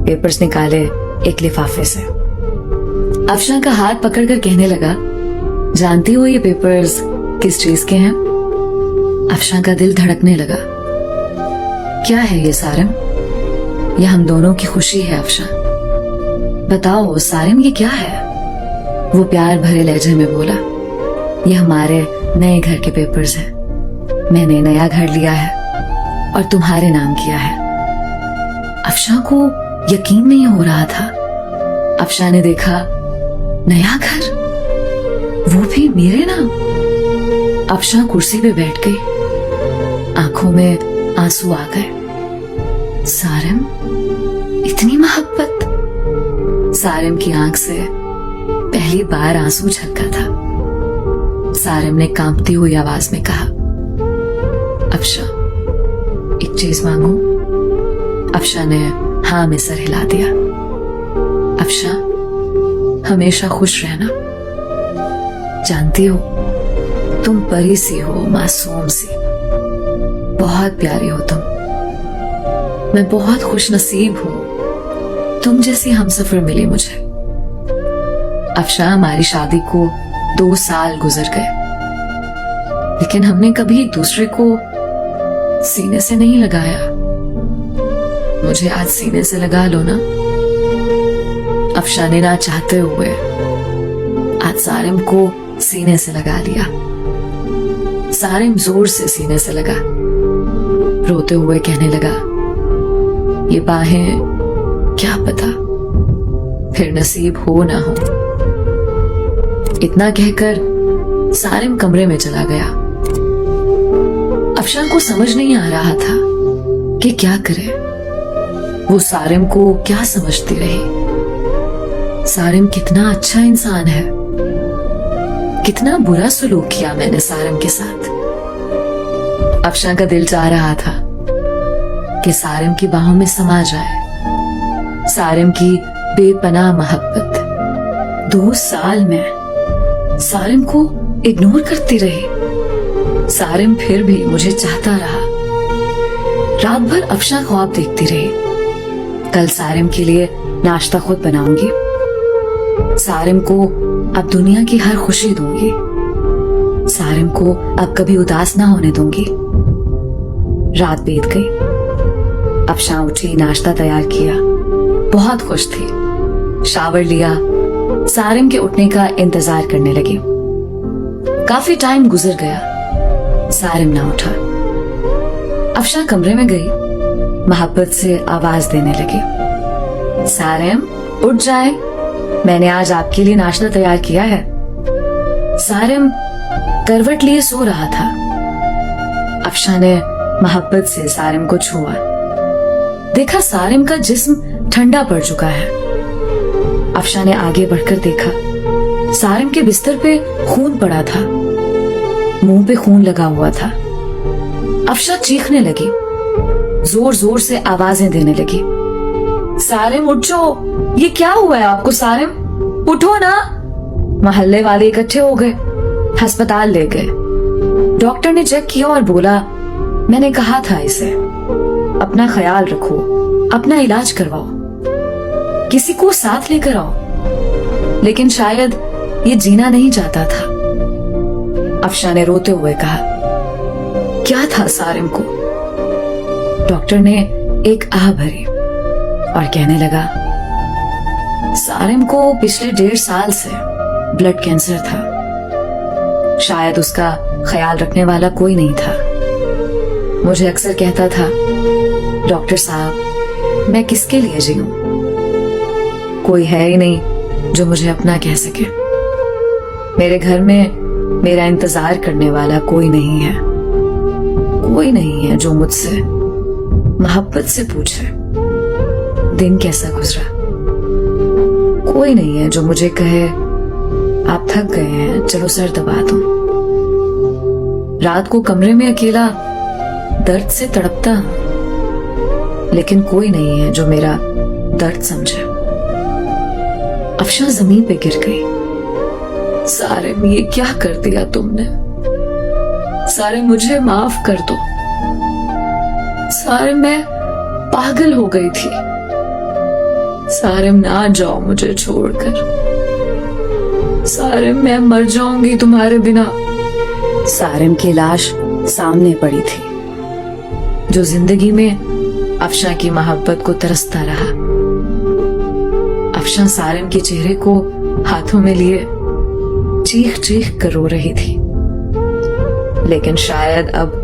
Papers निकाले एक लिफाफे से। अफशा का हाथ पकड़कर कहने लगा, जानती हो ये पेपर्स किस चीज के हैं? अफशा का दिल धड़कने लगा। क्या है ये सारिम? ये हम दोनों की खुशी है अफशा। बताओ सारिम, ये क्या है? वो प्यार भरे लहजे में बोला, ये हमारे नए घर के पेपर्स हैं। मैंने नया घर लिया है और तुम्हारे नाम किया है। अफशा को यकीन नहीं हो रहा था। अफशा ने देखा, नया घर, वो भी मेरे नाम। अफशा कुर्सी पे बैठ गई, आंखों में आंसू आ गए। सारिम, इतनी मोहब्बत। सारिम की आंख से पहली बार आंसू झलका था। सारिम ने कांपती हुई आवाज में कहा, अफशा एक चीज मांगू? अफशा ने हाँ में सर हिला दिया। अफशा, हमेशा खुश रहना। जानती हो तुम परी सी हो, मासूम सी, बहुत प्यारी हो तुम। मैं बहुत खुश नसीब हूं, तुम जैसी हमसफर मिली मुझे। अफशा, हमारी शादी को 2 साल गुजर गए, लेकिन हमने कभी एक दूसरे को सीने से नहीं लगाया। मुझे आज सीने से लगा लो ना। अफशा ने ना चाहते हुए आज सारिम को सीने से लगा लिया। सारिम जोर से सीने से लगा, रोते हुए कहने लगा, ये बाहें क्या पता फिर नसीब हो ना हो। इतना कहकर सारिम कमरे में चला गया। अफशा को समझ नहीं आ रहा था कि क्या करे। वो सारिम को क्या समझती रही। सारिम कितना अच्छा इंसान है, कितना बुरा सलूक किया मैंने सारिम के साथ। अफशा का दिल चाह रहा था कि सारिम की बाहों में समा जाए। सारिम की बेपनाह मोहब्बत 2 साल में सारिम को इग्नोर करती रही। सारिम फिर भी मुझे चाहता रहा। रात भर अफशा ख्वाब देखती रही, कल सारिम के लिए नाश्ता खुद बनाऊंगी, सारिम को अब दुनिया की हर खुशी दूंगी, सारिम को अब कभी उदास ना होने दूंगी। रात बीत गई। अफशा उठी, नाश्ता तैयार किया, बहुत खुश थी। शावर लिया, सारिम के उठने का इंतजार करने लगी। काफी टाइम गुजर गया, सारिम ना उठा। अफशा कमरे में गई, मोहब्बत से आवाज देने लगी, सारिम उठ जाए, मैंने आज आपके लिए नाश्ता तैयार किया है। सारिम करवट लिए सो रहा था। अफशा ने मोहब्बत से सारिम को छुआ, देखा सारिम का जिस्म ठंडा पड़ चुका है। अफशा ने आगे बढ़कर देखा, सारिम के बिस्तर पे खून पड़ा था, मुंह पे खून लगा हुआ था। अफशा चीखने लगी, जोर जोर से आवाजें देने लगी, सारिम उठ जाओ, ये क्या हुआ है आपको? सारिम उठो ना। मोहल्ले वाले इकट्ठे हो गए, अस्पताल ले गए। डॉक्टर ने चेक किया और बोला, मैंने कहा था इसे अपना ख्याल रखो, अपना इलाज करवाओ, किसी को साथ लेकर आओ, लेकिन शायद ये जीना नहीं चाहता था। अफशा ने रोते हुए कहा, क्या था सारिम को? डॉक्टर ने एक आह भरी और कहने लगा, सारिम को पिछले 1.5 साल से ब्लड कैंसर था, शायद उसका ख्याल रखने वाला कोई नहीं था। मुझे अक्सर कहता था, डॉक्टर साहब मैं किसके लिए जीऊं? कोई है ही नहीं जो मुझे अपना कह सके। मेरे घर में मेरा इंतजार करने वाला कोई नहीं है, कोई नहीं है जो मुझसे मोहब्बत से पूछे दिन कैसा गुजरा, कोई नहीं है जो मुझे कहे आप थक गए हैं, चलो सर दबा दो। रात को कमरे में अकेला दर्द से तड़पता हूं, लेकिन कोई नहीं है जो मेरा दर्द समझे। अफशा जमीन पे गिर गई। सारिम ये क्या कर दिया तुमने? सारिम मुझे माफ कर दो। सारिम मैं पागल हो गई थी, सारिम ना जाओ मुझे छोड़कर। सारिम मैं मर जाऊंगी तुम्हारे बिना। सारिम की लाश सामने पड़ी थी। जो जिंदगी में अफशा की मोहब्बत को तरसता रहा। अफशा सारिम के चेहरे को हाथों में लिए चीख चीख कर रो रही थी, लेकिन शायद अब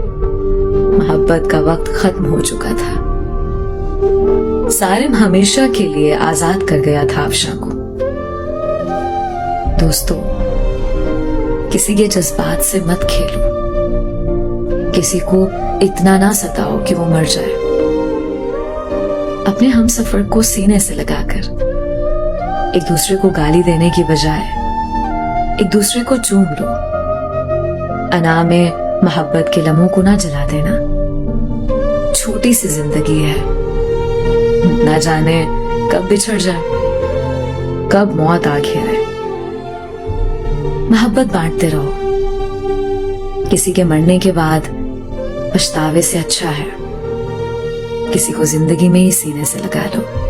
मोहब्बत का वक्त खत्म हो चुका था। सारिम हमेशा के लिए आजाद कर गया था अफशा को। दोस्तों, किसी के जज्बात से मत खेलो। किसी को इतना ना सताओ कि वो मर जाए। अपने हमसफर को सीने से लगाकर एक दूसरे को गाली देने की बजाय एक दूसरे को चूम लो। अना में मोहब्बत के लम्हों को ना जला देना। छोटी सी जिंदगी है, ना जाने कब बिछड़ जाए, कब मौत आ घेरे। मोहब्बत बांटते रहो। किसी के मरने के बाद पछतावे से अच्छा है किसी को जिंदगी में ही सीने से लगा लो।